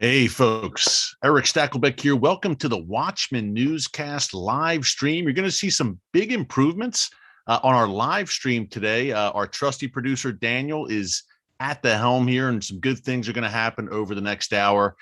Hey, folks. Erick Stakelbeck here. Welcome to the Watchman Newscast Livestream. You're going to see some big improvements on our live stream today. Our trusty producer, Daniel, is at the helm here, and some good things are going to happen over the next hour.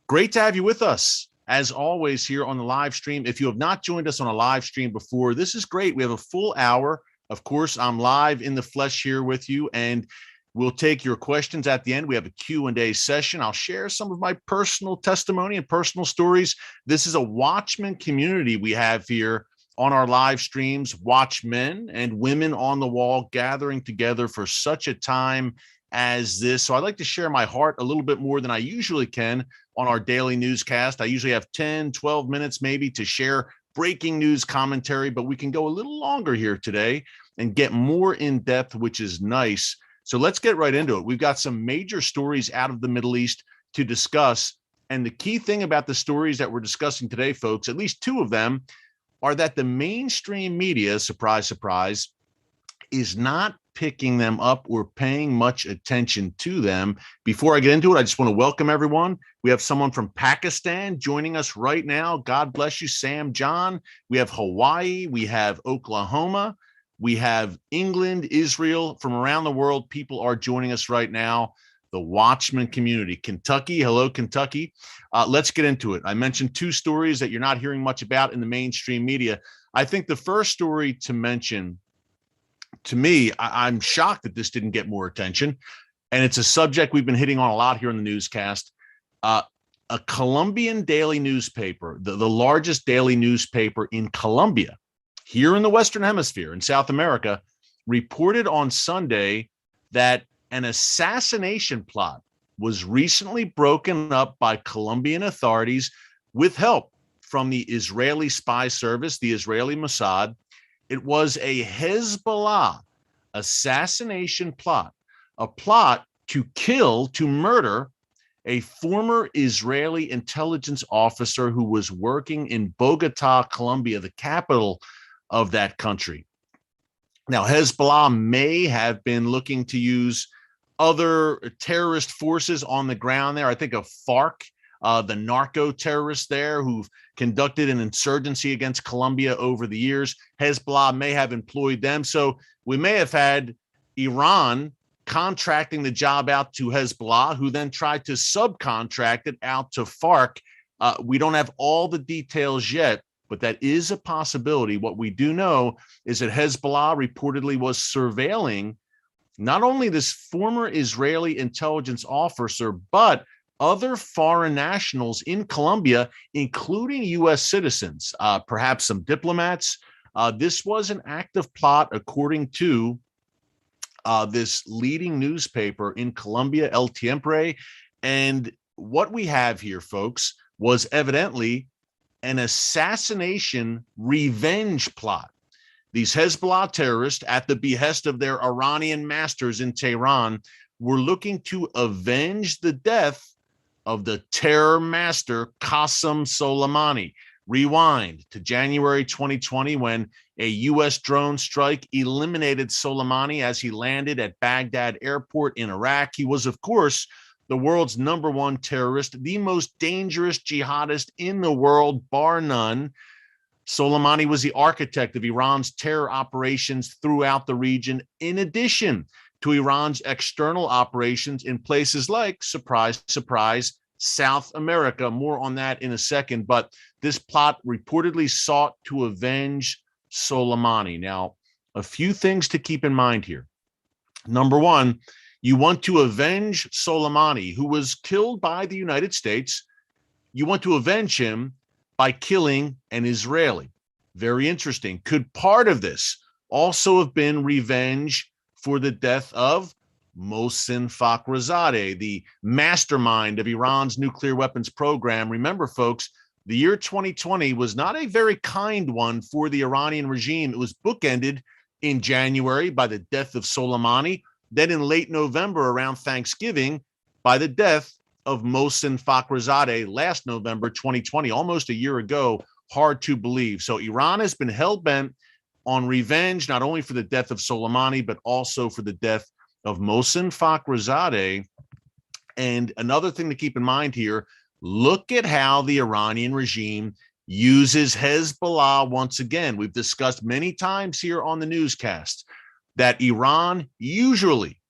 Great to have you with us, as always, here on the live stream. If you have not joined us on a live stream before, this is great. We have a full hour. Of course, I'm live in the flesh here with you, and we'll take your questions at the end. We have a Q&A session. I'll share some of my personal testimony and personal stories. This is a Watchman community we have here on our live streams, watchmen and women on the wall gathering together for such a time as this. So I'd like to share my heart a little bit more than I usually can on our daily newscast. I usually have 10, 12 minutes maybe to share breaking news commentary, but we can go a little longer here today and get more in depth, which is nice. So let's get right into it. We've got some major stories out of the Middle East to discuss. And the key thing about the stories that we're discussing today, folks, at least two of them, are that the mainstream media, surprise, surprise, is not picking them up or paying much attention to them. Before I get into it, I just want to welcome everyone. We have someone from Pakistan joining us right now. God bless you, Sam John. We have Hawaii. We have Oklahoma. We have England, Israel, from around the world. People are joining us right now. The Watchman community. Kentucky. Hello, Kentucky. Let's get into it. I mentioned two stories that you're not hearing much about in the mainstream media. I think the first story to mention, to me, I'm shocked that this didn't get more attention. And it's a subject we've been hitting on a lot here in the newscast. A Colombian daily newspaper, the largest daily newspaper in Colombia, here in the Western Hemisphere, in South America, reported on Sunday that an assassination plot was recently broken up by Colombian authorities with help from the Israeli spy service, the Israeli Mossad. It was a Hezbollah assassination plot, a plot to kill, to murder a former Israeli intelligence officer who was working in Bogota, Colombia, the capital of that country. Now, Hezbollah may have been looking to use other terrorist forces on the ground there. I think of FARC, the narco terrorists there who've conducted an insurgency against Colombia over the years. Hezbollah may have employed them. So we may have had Iran contracting the job out to Hezbollah, who then tried to subcontract it out to FARC. We don't have all the details yet, but that is a possibility. What we do know is that Hezbollah reportedly was surveilling not only this former Israeli intelligence officer, but other foreign nationals in Colombia, including U.S. citizens, perhaps some diplomats. This was an active plot, according to this leading newspaper in Colombia, El Tiempo. And what we have here, folks, was evidently an assassination revenge plot. These Hezbollah terrorists, at the behest of their Iranian masters in Tehran, were looking to avenge the death of the terror master Qasem Soleimani. Rewind to January 2020, when a U.S. drone strike eliminated Soleimani as he landed at Baghdad airport in Iraq. He was, of course, the world's number one terrorist, the most dangerous jihadist in the world, bar none. Soleimani was the architect of Iran's terror operations throughout the region, in addition to Iran's external operations in places like, surprise, surprise, South America. More on that in a second. But this plot reportedly sought to avenge Soleimani. Now, a few things to keep in mind here. Number one, you want to avenge Soleimani, who was killed by the United States. You want to avenge him by killing an Israeli. Very interesting. Could part of this also have been revenge for the death of Mohsen Fakhrizadeh, the mastermind of Iran's nuclear weapons program? Remember, folks, the year 2020 was not a very kind one for the Iranian regime. It was bookended in January by the death of Soleimani, then in late November, around Thanksgiving, by the death of Mohsen Fakhrizadeh last November 2020, almost a year ago. Hard to believe. So Iran has been hell-bent on revenge, not only for the death of Soleimani, but also for the death of Mohsen Fakhrizadeh. And another thing to keep in mind here, Look at how the Iranian regime uses Hezbollah once again. We've discussed many times here on the newscast that Iran usually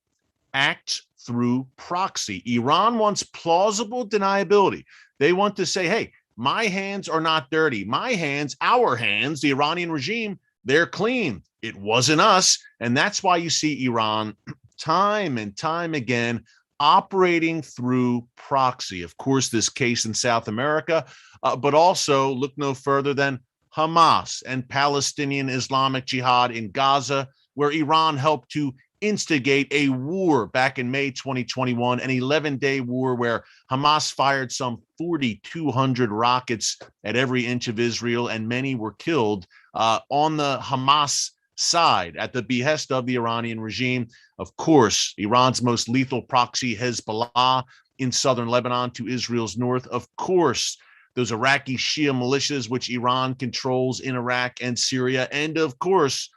acts through proxy. Iran wants plausible deniability. They want to say, hey, my hands are not dirty. My hands, our hands, the Iranian regime, they're clean. It wasn't us. And that's why you see Iran time and time again operating through proxy. Of course, this case in South America, but also look no further than Hamas and Palestinian Islamic Jihad in Gaza, where Iran helped to instigate a war back in May 2021, an 11-day war where Hamas fired some 4,200 rockets at every inch of Israel, and many were killed on the Hamas side at the behest of the Iranian regime. Of course, Iran's most lethal proxy, Hezbollah, in southern Lebanon to Israel's north. Of course, those Iraqi Shia militias, which Iran controls in Iraq and Syria. And of course,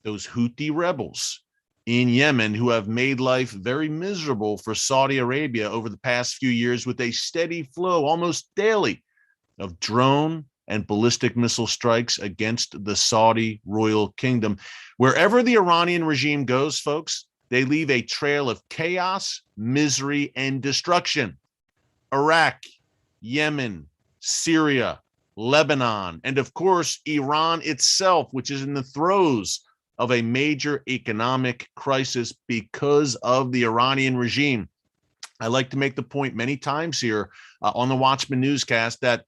those Houthi rebels in Yemen who have made life very miserable for Saudi Arabia over the past few years with a steady flow almost daily of drone and ballistic missile strikes against the Saudi royal kingdom. Wherever the Iranian regime goes, folks, they leave a trail of chaos, misery, and destruction. Iraq, Yemen, Syria, Lebanon, and of course, Iran itself, which is in the throes of a major economic crisis because of the Iranian regime. I like to make the point many times here on the Watchman Newscast that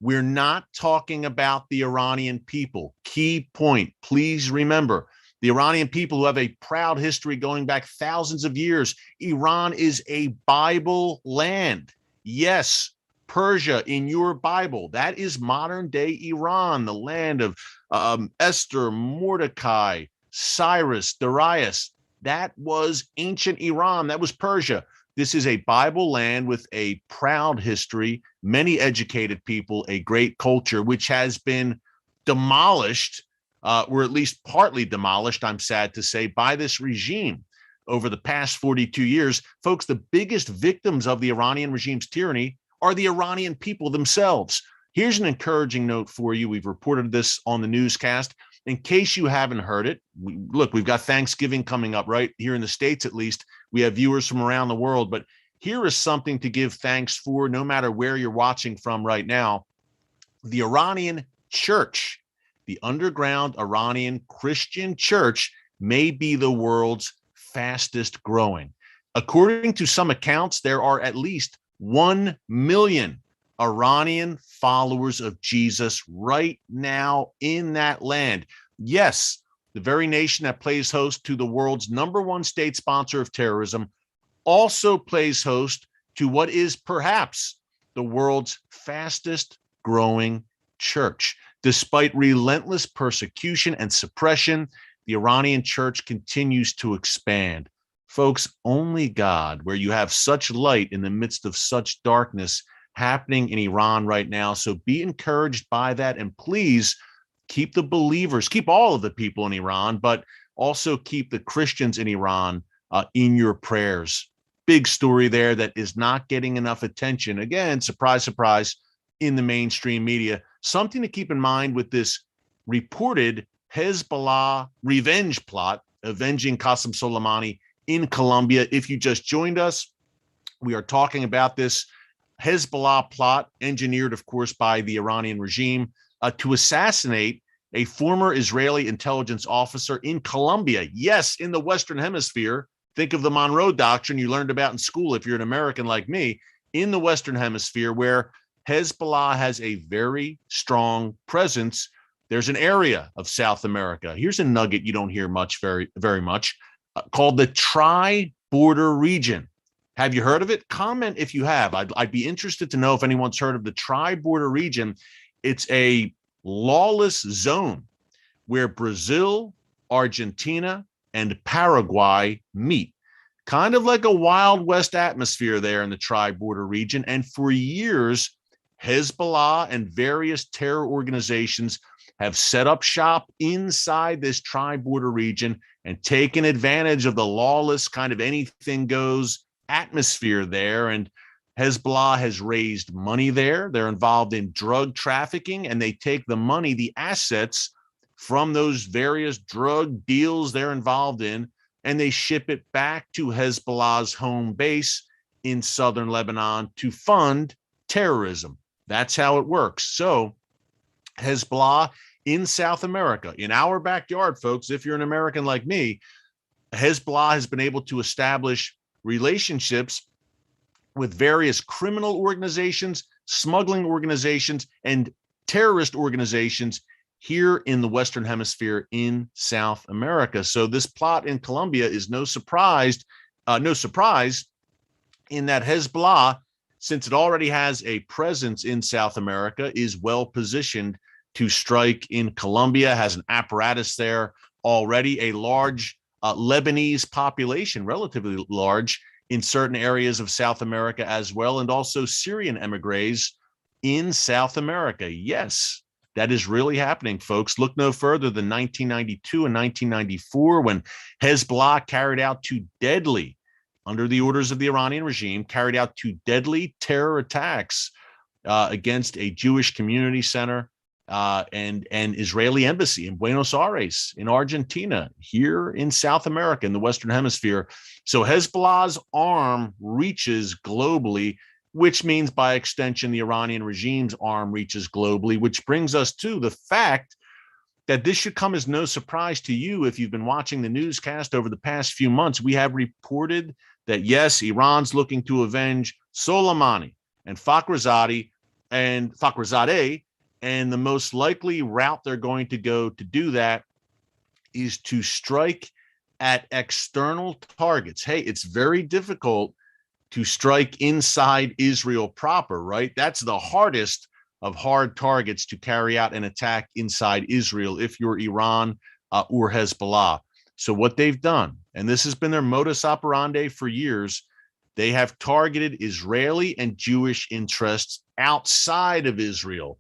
we're not talking about the Iranian people. Key point, please remember, the Iranian people who have a proud history going back thousands of years. Iran is a Bible land. Yes, Persia in your Bible. That is modern day Iran, the land of Esther, Mordecai, Cyrus, Darius. That was ancient Iran. That was Persia. This is a Bible land with a proud history, many educated people, a great culture, which has been demolished, or at least partly demolished, I'm sad to say, by this regime over the past 42 years. Folks, the biggest victims of the Iranian regime's tyranny are the Iranian people themselves. Here's an encouraging note for you. We've reported this on the newscast. In case you haven't heard it, look, we've got Thanksgiving coming up, right? Here in the States, at least. We have viewers from around the world, but here is something to give thanks for, no matter where you're watching from right now. The Iranian church, the underground Iranian Christian church, may be the world's fastest growing. According to some accounts, there are at least 1 million Iranian followers of Jesus right now in that land. Yes, the very nation that plays host to the world's #1 state sponsor of terrorism also plays host to what is perhaps the world's fastest growing church. Despite relentless persecution and suppression, the Iranian church continues to expand. Folks, only God, where you have such light in the midst of such darkness happening in Iran right now. So be encouraged by that. And please keep the believers, keep all of the people in Iran, but also keep the Christians in Iran in your prayers. Big story there that is not getting enough attention. Again, surprise, surprise, in the mainstream media. Something to keep in mind with this reported Hezbollah revenge plot, avenging Qasem Soleimani in Colombia. If you just joined us, we are talking about this Hezbollah plot, engineered, of course, by the Iranian regime to assassinate a former Israeli intelligence officer in Colombia. Yes, in the Western Hemisphere. Think of the Monroe Doctrine you learned about in school if you're an American like me, in the Western Hemisphere, where Hezbollah has a very strong presence. There's an area of South America. Here's a nugget you don't hear much, very much, called the Tri-Border Region. Have you heard of it? Comment if you have. I'd be interested to know if anyone's heard of the Tri-Border Region. It's a lawless zone where Brazil, Argentina, and Paraguay meet. Kind of like a Wild West atmosphere there in the Tri-Border Region. And for years, Hezbollah and various terror organizations have set up shop inside this Tri-Border Region and taken advantage of the lawless kind of anything goes atmosphere there. And Hezbollah has raised money there. They're involved in drug trafficking, and they take the money, the assets from those various drug deals they're involved in, and they ship it back to Hezbollah's home base in southern Lebanon to fund terrorism. That's how it works. So Hezbollah in South America, in our backyard, folks, if you're an American like me, Hezbollah has been able to establish relationships with various criminal organizations, smuggling organizations, and terrorist organizations here in the Western Hemisphere in South America. So this plot in Colombia is no surprise in that Hezbollah, since it already has a presence in South America, is well positioned to strike in Colombia, has an apparatus there already, a large Lebanese population, relatively large, in certain areas of South America as well, and also Syrian emigres in South America. Yes, that is really happening, folks. Look no further than 1992 and 1994, when Hezbollah carried out two deadly, under the orders of the Iranian regime, carried out two deadly terror attacks against a Jewish community center and an Israeli embassy in Buenos Aires, in Argentina, here in South America, in the Western Hemisphere. So Hezbollah's arm reaches globally, which means by extension, the Iranian regime's arm reaches globally, which brings us to the fact that this should come as no surprise to you if you've been watching the newscast over the past few months. We have reported that, yes, Iran's looking to avenge Soleimani and Fakhrizadeh, and the most likely route they're going to go to do that is to strike at external targets. Hey, it's very difficult to strike inside Israel proper, right? That's the hardest of hard targets to carry out an attack inside Israel if you're Iran or Hezbollah. So what they've done, and this has been their modus operandi for years, they have targeted Israeli and Jewish interests outside of Israel,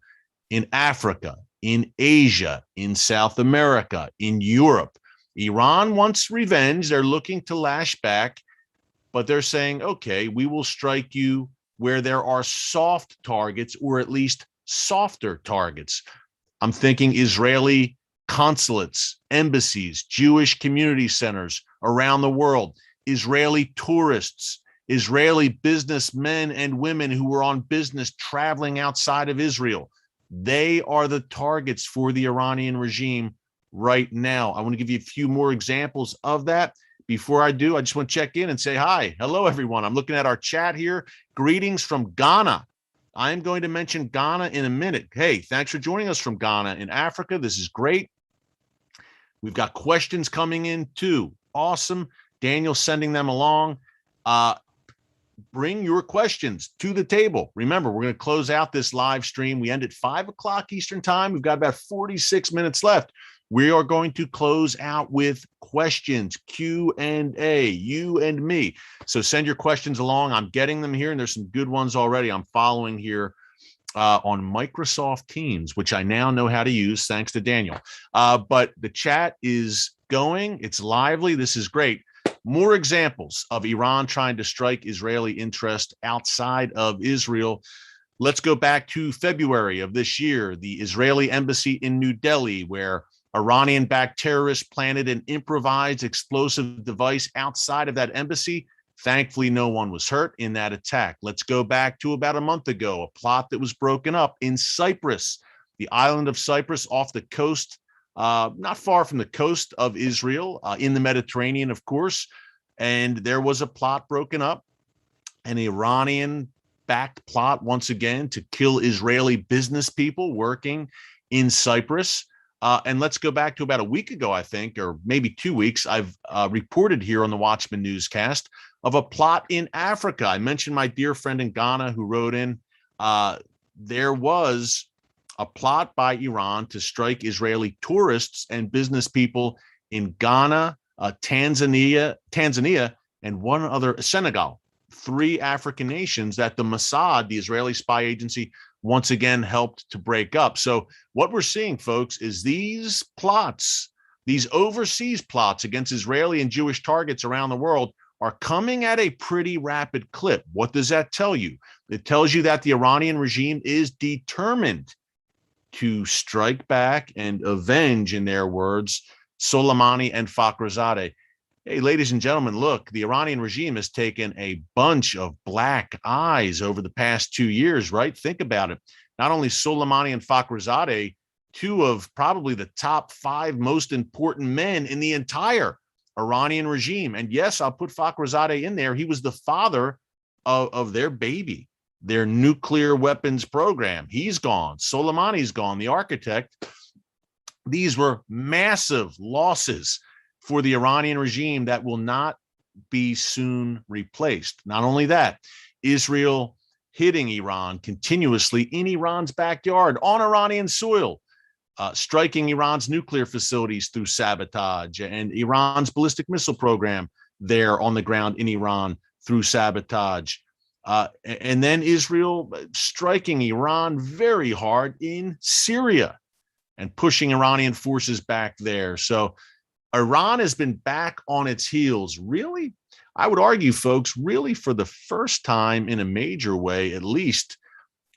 in Africa, in Asia, in South America, in Europe. Iran wants revenge. They're looking to lash back, but they're saying, okay, we will strike you where there are soft targets, or at least softer targets. I'm thinking Israeli consulates, embassies, Jewish community centers around the world, Israeli tourists, Israeli businessmen and women who were on business traveling outside of Israel. They are the targets for the Iranian regime right now. I want to give you a few more examples of that. Before I do, I just want to check in and say hi. Hello, everyone. I'm looking at our chat here. Greetings from Ghana. I'm going to mention Ghana in a minute. Hey, thanks for joining us from Ghana in Africa. This is great. We've got questions coming in too. Awesome. Daniel sending them along. Bring your questions to the table. Remember, we're going to close out this live stream. We end at 5 o'clock Eastern time. We've got about 46 minutes left. We are going to close out with questions, Q&A, you and me. So send your questions along. I'm getting them here, and there's some good ones already. I'm following here on Microsoft Teams, which I now know how to use thanks to Daniel. But the chat is going. It's lively. This is great. More examples of Iran trying to strike Israeli interest outside of Israel. Let's go back to February of this year, the Israeli embassy in New Delhi, where Iranian-backed terrorists planted an improvised explosive device outside of that embassy. Thankfully, no one was hurt in that attack. Let's go back to about a month ago, a plot that was broken up in Cyprus, the island of Cyprus off the coast, not far from the coast of Israel, in the Mediterranean, of course. And there was a plot broken up, an Iranian-backed plot, once again, to kill Israeli business people working in Cyprus. And let's go back to about a week ago, I think, or maybe 2 weeks. I've reported here on the Watchman Newscast of a plot in Africa. I mentioned my dear friend in Ghana who wrote in. There was a plot by Iran to strike Israeli tourists and business people in Ghana, Tanzania, and one other, Senegal, 3 African nations that the Mossad, the Israeli spy agency, once again helped to break up. So what we're seeing, folks, is these plots, these overseas plots against Israeli and Jewish targets around the world, are coming at a pretty rapid clip. What does that tell you? It tells you that the Iranian regime is determined to strike back and avenge, in their words, Soleimani and Fakhrizadeh. Hey, ladies and gentlemen, look, the Iranian regime has taken a bunch of black eyes over the past 2 years, right? Think about it. Not only Soleimani and Fakhrizadeh, two of probably the top 5 most important men in the entire Iranian regime. And yes, I'll put Fakhrizadeh in there. He was the father of their baby, their nuclear weapons program. He's gone. Soleimani's gone, the architect. These were massive losses for the Iranian regime that will not be soon replaced. Not only that, Israel hitting Iran continuously in Iran's backyard on Iranian soil, striking Iran's nuclear facilities through sabotage, and Iran's ballistic missile program there on the ground in Iran through sabotage. And then Israel striking Iran very hard in Syria and pushing Iranian forces back there. So Iran has been back on its heels, really, I would argue, folks, really for the first time in a major way, at least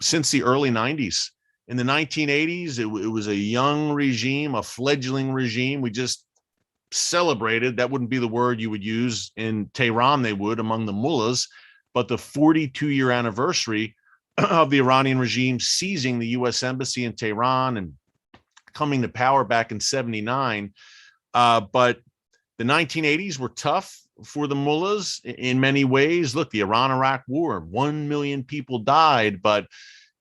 since the early 90s. In the 1980s, it was a young regime, a fledgling regime. We just celebrated. That wouldn't be the word you would use in Tehran, they would, among the mullahs. But the 42-year anniversary of the Iranian regime seizing the U.S. embassy in Tehran and coming to power back in 79. But the 1980s were tough for the mullahs in many ways. Look, the Iran-Iraq war, 1 million people died. But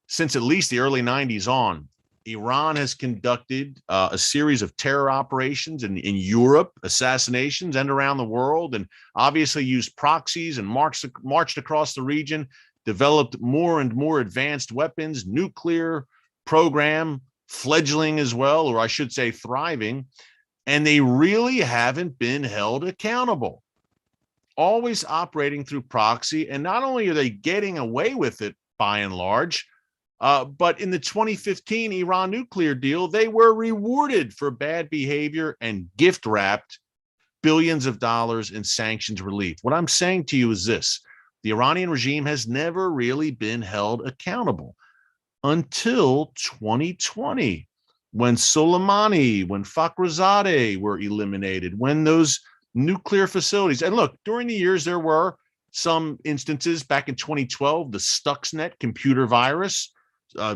since at least the early 90s on, Iran has conducted a series of terror operations in Europe, assassinations, and around the world, and obviously used proxies and marched across the region, developed more and more advanced weapons, nuclear program, fledgling as well, or I should say thriving, and they really haven't been held accountable. Always operating through proxy, and not only are they getting away with it by and large, but in the 2015 Iran nuclear deal, they were rewarded for bad behavior and gift-wrapped billions of dollars in sanctions relief. What I'm saying to you is this: the Iranian regime has never really been held accountable until 2020, when Soleimani, when Fakhrizadeh were eliminated, when those nuclear facilities. And look, during the years, there were some instances. Back in 2012, the Stuxnet computer virus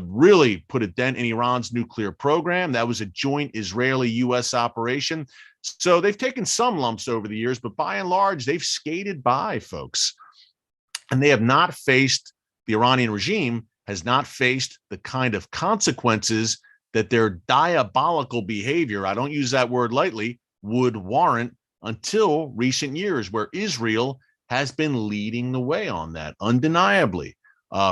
really put a dent in Iran's nuclear program. That was a joint Israeli-U.S. operation. So they've taken some lumps over the years, but by and large, they've skated by, folks. And they have not faced, the Iranian regime has not faced the kind of consequences that their diabolical behavior, I don't use that word lightly, would warrant until recent years, where Israel has been leading the way on that, undeniably.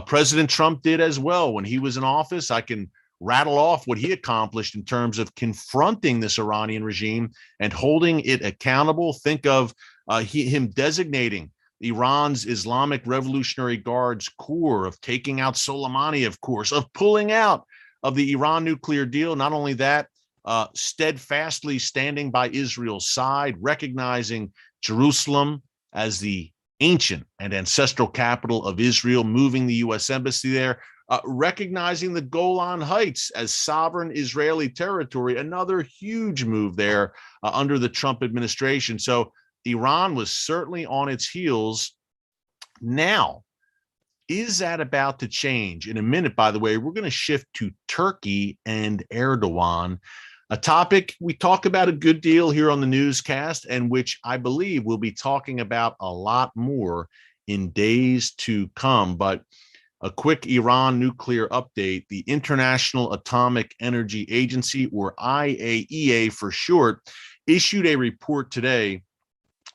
President Trump did as well when he was in office. I can rattle off what he accomplished in terms of confronting this Iranian regime and holding it accountable. Think of him designating Iran's Islamic Revolutionary Guards Corps, of taking out Soleimani, of course, of pulling out of the Iran nuclear deal. Not only that, steadfastly standing by Israel's side, recognizing Jerusalem as the ancient and ancestral capital of Israel, moving the U.S. embassy there, recognizing the Golan Heights as sovereign Israeli territory, another huge move there under the Trump administration. So Iran was certainly on its heels. Now, is that about to change? In a minute, by the way, we're going to shift to Turkey and Erdogan, a topic we talk about a good deal here on the newscast, and which I believe we'll be talking about a lot more in days to come. But a quick Iran nuclear update. The International Atomic Energy Agency, or IAEA for short, issued a report today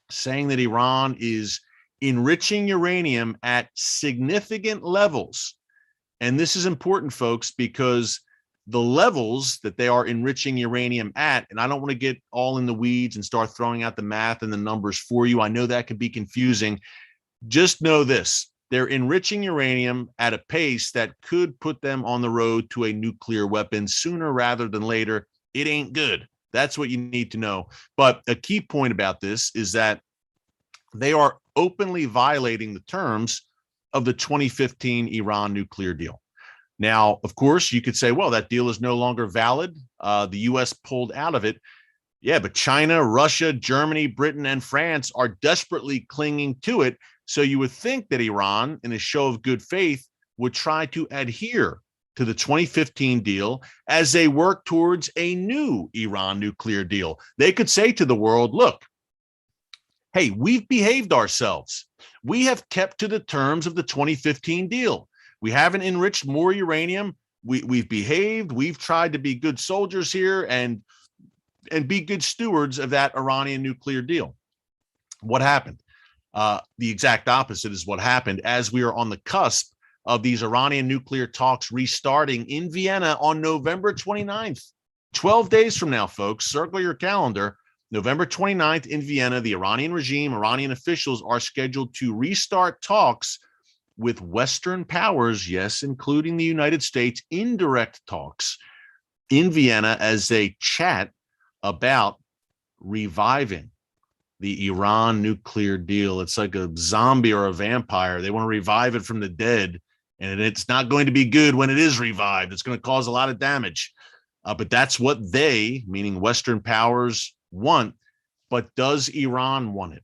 saying that Iran is enriching uranium at significant levels. And this is important, folks, because the levels that they are enriching uranium at, and I don't want to get all in the weeds and start throwing out the math and the numbers for you. I know that can be confusing. Just know this: they're enriching uranium at a pace that could put them on the road to a nuclear weapon sooner rather than later. It ain't good. That's what you need to know. But a key point about this is that they are openly violating the terms of the 2015 Iran nuclear deal. Now, of course, you could say, well, that deal is no longer valid. The U.S. pulled out of it. Yeah, but China, Russia, Germany, Britain, and France are desperately clinging to it. So you would think that Iran, in a show of good faith, would try to adhere to the 2015 deal as they work towards a new Iran nuclear deal. They could say to the world, look, hey, we've behaved ourselves. We have kept to the terms of the 2015 deal. We haven't enriched more uranium. We've behaved. We've tried to be good soldiers here and be good stewards of that Iranian nuclear deal. What happened? The exact opposite is what happened as we are on the cusp of these Iranian nuclear talks restarting in Vienna on November 29th. 12 days from now, folks, circle your calendar. November 29th in Vienna, the Iranian regime, Iranian officials are scheduled to restart talks with Western powers, yes, including the United States, indirect talks in Vienna as they chat about reviving the Iran nuclear deal. It's like a zombie or a vampire. They want to revive it from the dead, and it's not going to be good when it is revived. It's going to cause a lot of damage. But that's what they, meaning Western powers, want. But does Iran want it?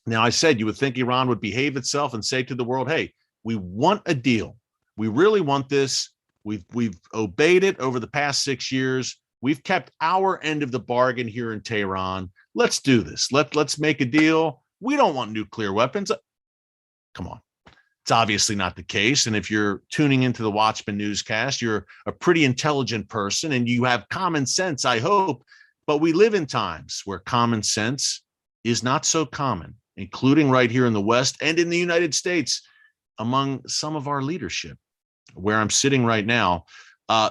Now, I said you would think Iran would behave itself and say to the world, hey, we want a deal. We really want this. We've obeyed it over the past 6 years. We've kept our end of the bargain here in Tehran. Let's do this. Let's make a deal. We don't want nuclear weapons. Come on. It's obviously not the case. And if you're tuning into the Watchman Newscast, you're a pretty intelligent person and you have common sense, I hope. But we live in times where common sense is not so common, including right here in the West and in the United States among some of our leadership, where I'm sitting right now.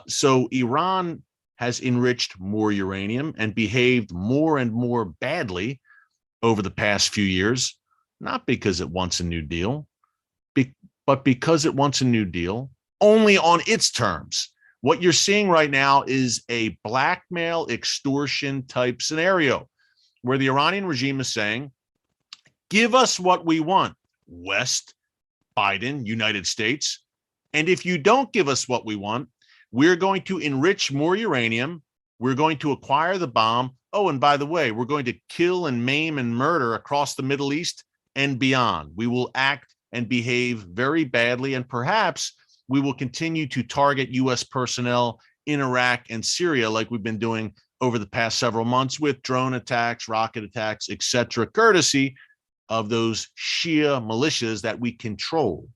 So Iran has enriched more uranium and behaved more and more badly over the past few years, not because it wants a new deal, but because it wants a new deal only on its terms. What you're seeing right now is a blackmail extortion type scenario where the Iranian regime is saying, give us what we want, West, Biden, United States. And if you don't give us what we want, we're going to enrich more uranium. We're going to acquire the bomb. Oh, and by the way, we're going to kill and maim and murder across the Middle East and beyond. We will act and behave very badly, and perhaps we will continue to target U.S. personnel in Iraq and Syria like we've been doing over the past several months with drone attacks, rocket attacks, etc., courtesy of those Shia militias that we control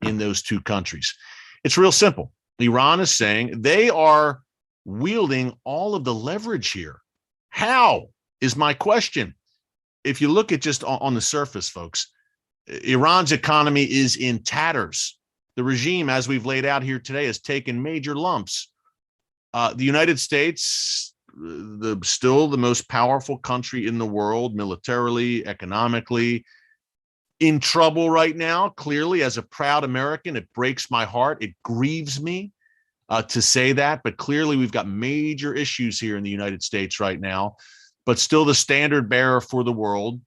in those two countries. It's real simple. Iran is saying they are wielding all of the leverage here. How is my question? If you look at just on the surface, folks, Iran's economy is in tatters. The regime, as we've laid out here today, has taken major lumps. The United States, still the most powerful country in the world, militarily, economically, in trouble right now. Clearly, as a proud American, it breaks my heart. It grieves me to say that, but clearly we've got major issues here in the United States right now, but still the standard bearer for the world.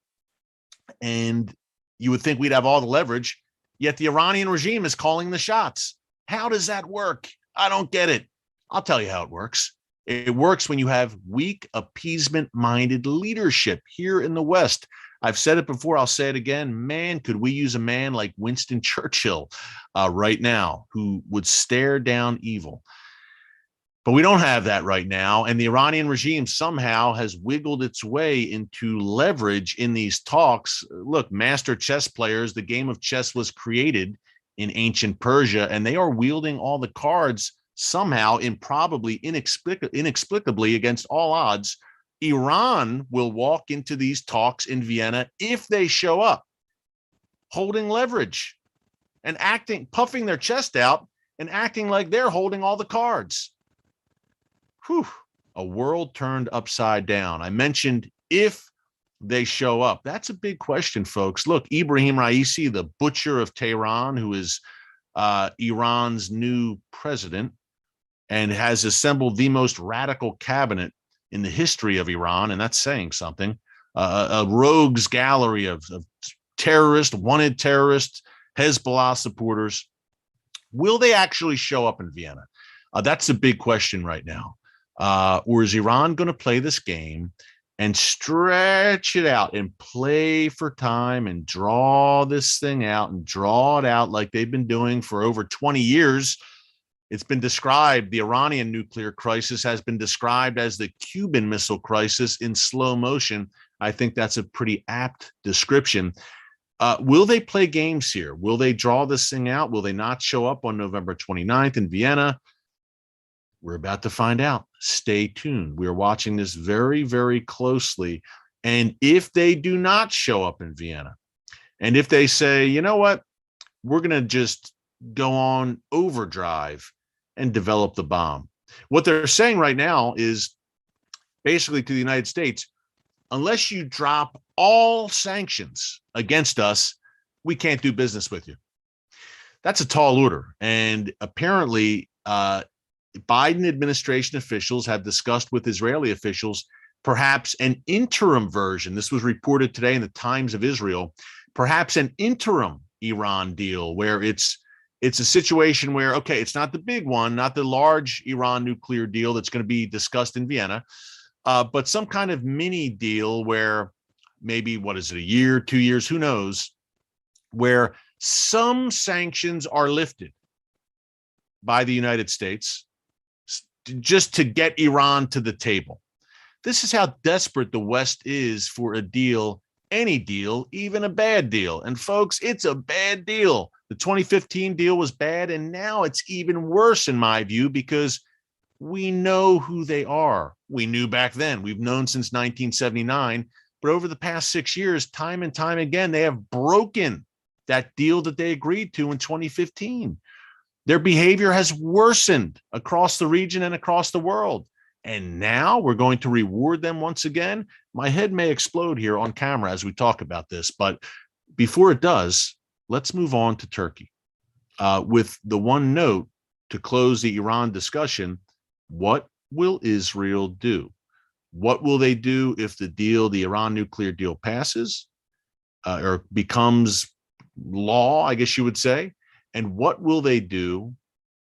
And you would think we'd have all the leverage, yet the Iranian regime is calling the shots. How does that work? I don't get it. I'll tell you how it works. It works when you have weak, appeasement-minded leadership here in the West. I've said it before. I'll say it again. Man, could we use a man like Winston Churchill right now who would stare down evil. But we don't have that right now. And the Iranian regime somehow has wiggled its way into leverage in these talks. Look, master chess players, the game of chess was created in ancient Persia, and they are wielding all the cards somehow, improbably, inexplicably, against all odds. Iran will walk into these talks in Vienna if they show up, holding leverage and acting, puffing their chest out and acting like they're holding all the cards. Whew, a world turned upside down. I mentioned if they show up. That's a big question, folks. Look, Ibrahim Raisi, the butcher of Tehran, who is Iran's new president and has assembled the most radical cabinet in the history of Iran, and that's saying something, a rogues gallery of wanted terrorists, Hezbollah supporters. Will they actually show up in Vienna? That's a big question right now. Or is Iran going to play this game and stretch it out and play for time and draw this thing out and draw it out like they've been doing for over 20 years? It's been described, the Iranian nuclear crisis has been described as the Cuban Missile Crisis in slow motion. I think that's a pretty apt description. Will they play games here? Will they draw this thing out? Will they not show up on November 29th in Vienna? We're about to find out. Stay tuned. We are watching this very, very closely. And if they do not show up in Vienna, and if they say, you know what, we're going to just go on overdrive and develop the bomb. What they're saying right now is basically to the United States, unless you drop all sanctions against us, we can't do business with you. That's a tall order. And apparently, Biden administration officials have discussed with Israeli officials perhaps an interim version. This was reported today in the Times of Israel, perhaps an interim Iran deal where it's a situation where, okay, it's not the big one, not the large Iran nuclear deal that's going to be discussed in Vienna, but some kind of mini deal where maybe, a year, 2 years, who knows, where some sanctions are lifted by the United States just to get Iran to the table. This is how desperate the West is for a deal, any deal, even a bad deal. And folks, it's a bad deal. The 2015 deal was bad, and now it's even worse in my view because we know who they are. We knew back then. We've known since 1979. But over the past 6 years, time and time again, they have broken that deal that they agreed to in 2015. Their behavior has worsened across the region and across the world. And now we're going to reward them once again. My head may explode here on camera as we talk about this. But before it does, let's move on to Turkey. With the one note to close the Iran discussion, what will Israel do? What will they do if the Iran nuclear deal passes or becomes law, I guess you would say? And what will they do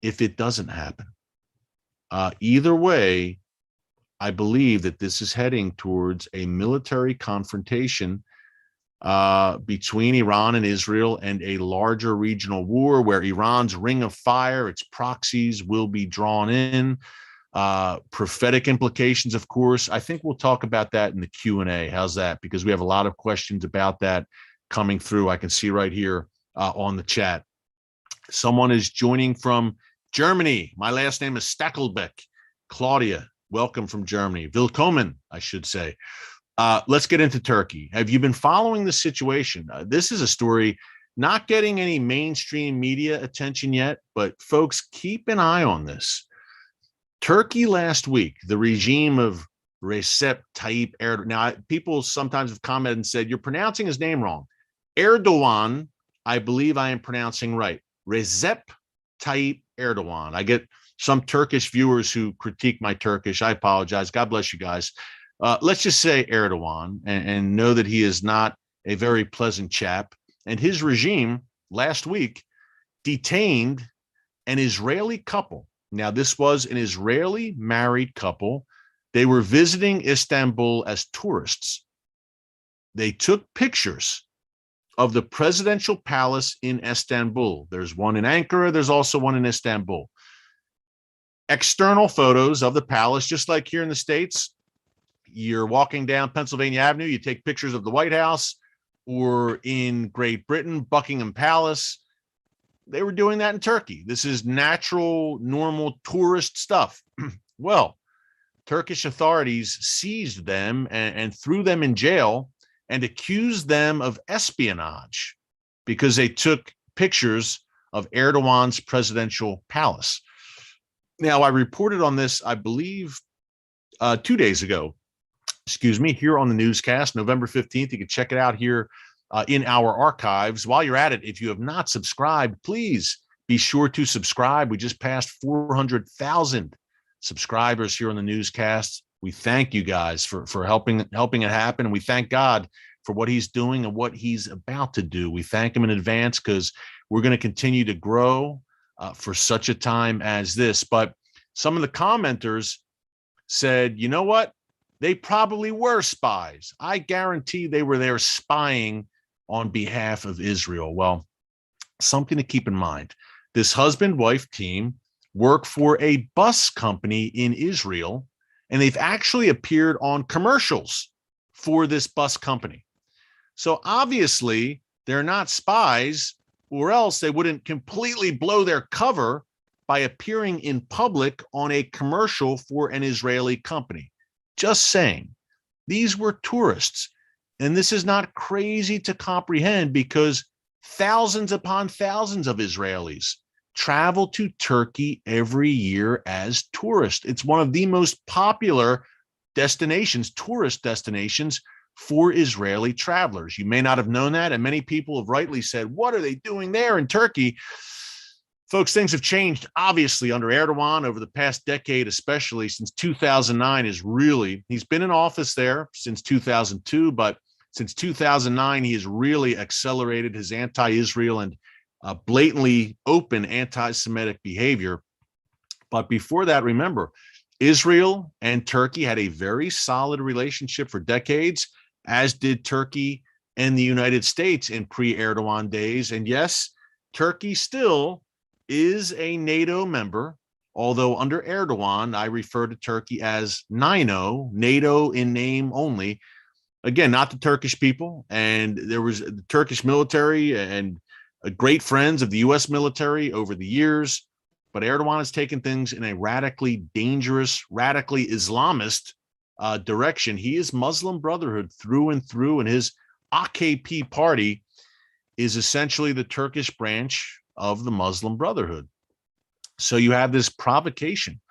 if it doesn't happen? Either way, I believe that this is heading towards a military confrontation between Iran and Israel and a larger regional war where Iran's ring of fire, its proxies will be drawn in. Prophetic implications, of course. I think we'll talk about that in the Q&A. How's that? Because we have a lot of questions about that coming through. I can see right here on the chat. Someone is joining from Germany. My last name is Stakelbeck. Claudia, welcome from Germany. Willkommen, I should say. Let's get into Turkey. Have you been following the situation? This is a story not getting any mainstream media attention yet, but folks, keep an eye on this. Turkey last week, the regime of Recep Tayyip Erdogan. Now, people sometimes have commented and said, you're pronouncing his name wrong. Erdogan, I believe I am pronouncing right. Recep Tayyip Erdogan. I get some Turkish viewers who critique my Turkish. I apologize. God bless you guys. Let's just say Erdogan and know that he is not a very pleasant chap. And his regime last week detained an Israeli couple. Now, this was an Israeli married couple. They were visiting Istanbul as tourists. They took pictures of the presidential palace in Istanbul. There's one in Ankara. There's also one in Istanbul. External photos of the palace, just like here in the States. You're walking down Pennsylvania Avenue, you take pictures of the White House, or in Great Britain, Buckingham Palace. They were doing that in Turkey. This is natural, normal tourist stuff. Well, Turkish authorities seized them and threw them in jail and accused them of espionage because they took pictures of Erdogan's presidential palace. Now, I reported on this, I believe, 2 days ago, here on the newscast, November 15th. You can check it out here in our archives. While you're at it, if you have not subscribed, please be sure to subscribe. We just passed 400,000 subscribers here on the newscast. We thank you guys for helping it happen. And we thank God for what he's doing and what he's about to do. We thank him in advance because we're going to continue to grow for such a time as this. But some of the commenters said, you know what? They probably were spies. I guarantee they were there spying on behalf of Israel. Well, something to keep in mind. This husband-wife team work for a bus company in Israel, and they've actually appeared on commercials for this bus company. So obviously, they're not spies, or else they wouldn't completely blow their cover by appearing in public on a commercial for an Israeli company. Just saying, these were tourists. And this is not crazy to comprehend because thousands upon thousands of Israelis travel to Turkey every year as tourists. It's one of the most popular destinations, tourist destinations for Israeli travelers. You may not have known that, and many people have rightly said, what are they doing there in Turkey? Folks, things have changed, obviously, under Erdogan over the past decade, especially since 2009 he's been in office there since 2002, but since 2009, he has really accelerated his anti-Israel and blatantly open anti-Semitic behavior. But before that, remember, Israel and Turkey had a very solid relationship for decades, as did Turkey and the United States in pre-Erdogan days. And yes, Turkey still is a NATO member, although under Erdogan, I refer to Turkey as NATO in name only. Again, not the Turkish people. And there was the Turkish military and great friends of the U.S. military over the years. But Erdogan has taken things in a radically dangerous, radically Islamist direction. He is Muslim Brotherhood through and through, and his AKP party is essentially the Turkish branch of the Muslim Brotherhood. So you have this provocation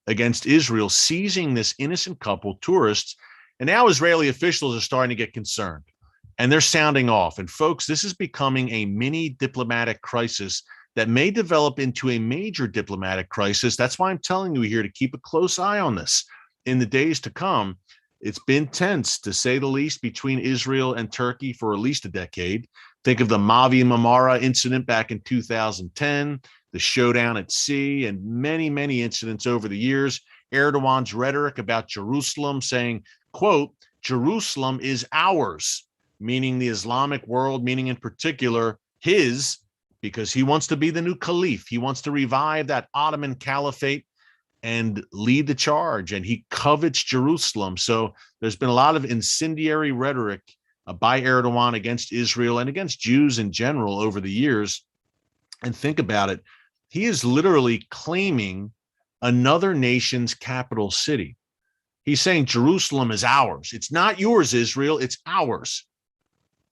against Israel, seizing this innocent couple, tourists, and now Israeli officials are starting to get concerned, and they're sounding off. And folks, this is becoming a mini diplomatic crisis that may develop into a major diplomatic crisis. That's why I'm telling you here to keep a close eye on this in the days to come. It's been tense, to say the least, between Israel and Turkey for at least a decade. Think of the Mavi Marmara incident back in 2010, the showdown at sea, and many, many incidents over the years. Erdogan's rhetoric about Jerusalem saying, quote, Jerusalem is ours, meaning the Islamic world, meaning in particular his, because he wants to be the new caliph. He wants to revive that Ottoman caliphate and lead the charge, and he covets Jerusalem. So there's been a lot of incendiary rhetoric by Erdogan against Israel and against Jews in general over the years. And think about it. He is literally claiming another nation's capital city. He's saying Jerusalem is ours. It's not yours, Israel. It's ours.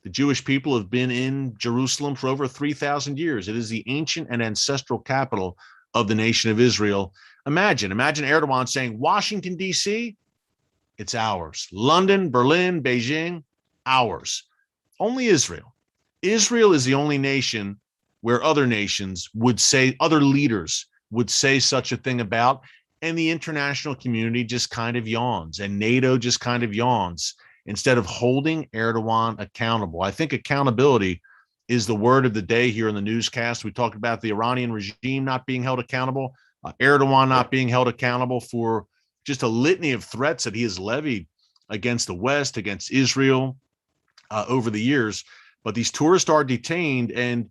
The Jewish people have been in Jerusalem for over 3,000 years. It is the ancient and ancestral capital of the nation of Israel. Imagine Erdogan saying, Washington, D.C., it's ours. London, Berlin, Beijing, ours. Only Israel. Israel is the only nation where other nations would say, other leaders would say such a thing about, and the international community just kind of yawns, and NATO just kind of yawns instead of holding Erdogan accountable. I think accountability is the word of the day here in the newscast. We talked about the Iranian regime not being held accountable, Erdogan not being held accountable for just a litany of threats that he has levied against the West, against Israel over the years. But these tourists are detained, and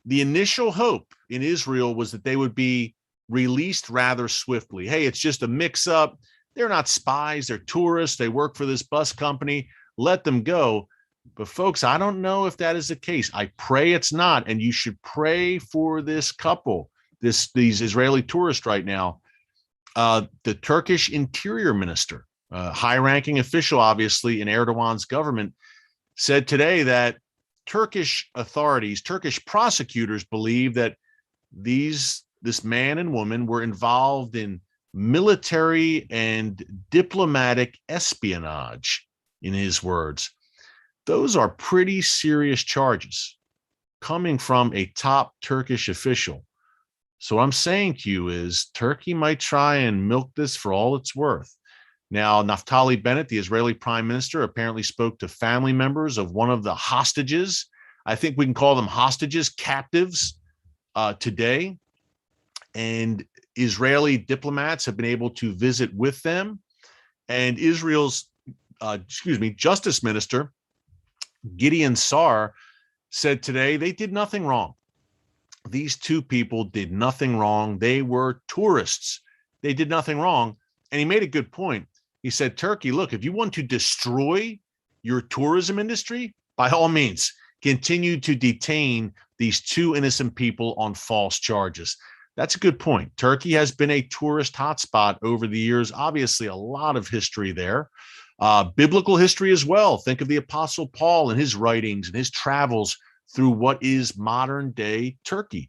the initial hope in Israel was that they would be released rather swiftly. Hey, it's just a mix-up. They're not spies. They're tourists. They work for this bus company. Let them go. But folks, I don't know if that is the case. I pray it's not. And you should pray for this couple, these Israeli tourists right now. The Turkish interior minister, high-ranking official, obviously, in Erdogan's government, said today that Turkish authorities, Turkish prosecutors believe that this man and woman were involved in military and diplomatic espionage, in his words. Those are pretty serious charges coming from a top Turkish official. So what I'm saying to you is Turkey might try and milk this for all it's worth. Now, Naftali Bennett, the Israeli prime minister, apparently spoke to family members of one of the hostages. I think we can call them hostages, captives, today. And Israeli diplomats have been able to visit with them. And Israel's, Justice Minister, Gideon Sa'ar, said today they did nothing wrong. These two people did nothing wrong. They were tourists. They did nothing wrong. And he made a good point. He said, Turkey, look, if you want to destroy your tourism industry, by all means, continue to detain these two innocent people on false charges. That's a good point. Turkey has been a tourist hotspot over the years. Obviously, a lot of history there. Biblical history as well. Think of the Apostle Paul and his writings and his travels through what is modern day Turkey.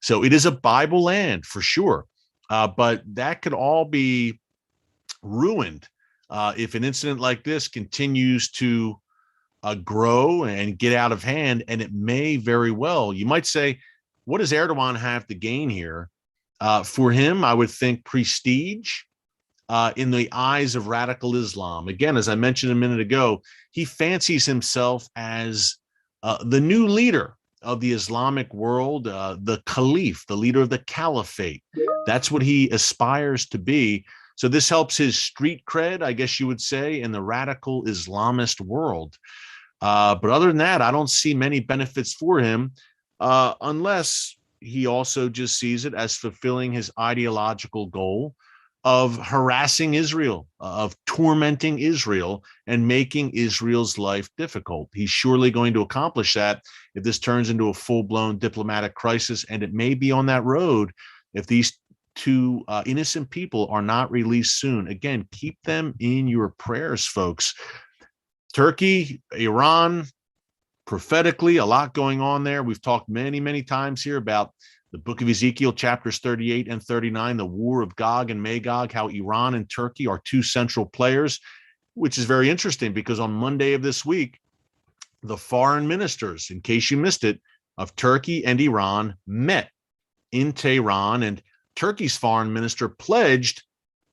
So it is a Bible land for sure. But that could all be ruined if an incident like this continues to grow and get out of hand. And it may very well, you might say, what does Erdogan have to gain here? For him, I would think prestige in the eyes of radical Islam. Again, as I mentioned a minute ago, he fancies himself as the new leader of the Islamic world, the caliph, the leader of the caliphate. That's what he aspires to be. So this helps his street cred, I guess you would say, in the radical Islamist world. But other than that, I don't see many benefits for him, unless he also just sees it as fulfilling his ideological goal of harassing Israel, of tormenting Israel, and making Israel's life difficult. He's surely going to accomplish that if this turns into a full-blown diplomatic crisis, and it may be on that road if these two innocent people are not released soon. Again, keep them in your prayers, folks. Turkey, Iran, prophetically, a lot going on there. We've talked many, many times here about the book of Ezekiel, chapters 38 and 39, the war of Gog and Magog, how Iran and Turkey are two central players, which is very interesting because on Monday of this week, the foreign ministers, in case you missed it, of Turkey and Iran met in Tehran, and Turkey's foreign minister pledged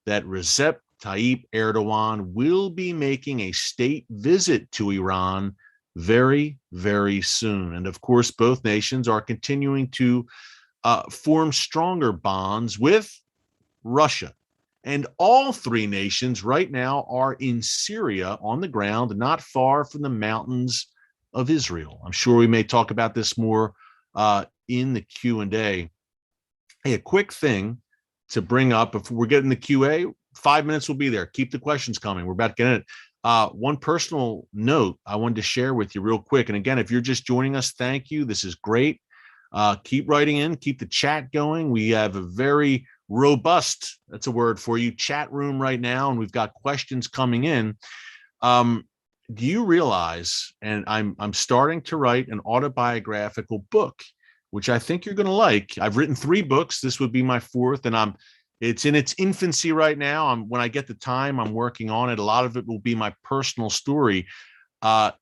that Recep Tayyip Erdogan will be making a state visit to Iran very, very soon. And of course, both nations are continuing to form stronger bonds with Russia. And all three nations right now are in Syria on the ground, not far from the mountains of Israel. I'm sure we may talk about this more in the Q&A. Hey, a quick thing to bring up, if we're getting the QA, 5 minutes will be there. Keep the questions coming. We're about to get it. One personal note I wanted to share with you real quick. And again, if you're just joining us, thank you. This is great. Keep writing in, keep the chat going. We have a very robust, that's a word for you, chat room right now, and we've got questions coming in. Do you realize, and I'm starting to write an autobiographical book, which I think you're going to like. I've written 3 books. This would be my 4th, and it's in its infancy right now. When I get the time, I'm working on it. A lot of it will be my personal story.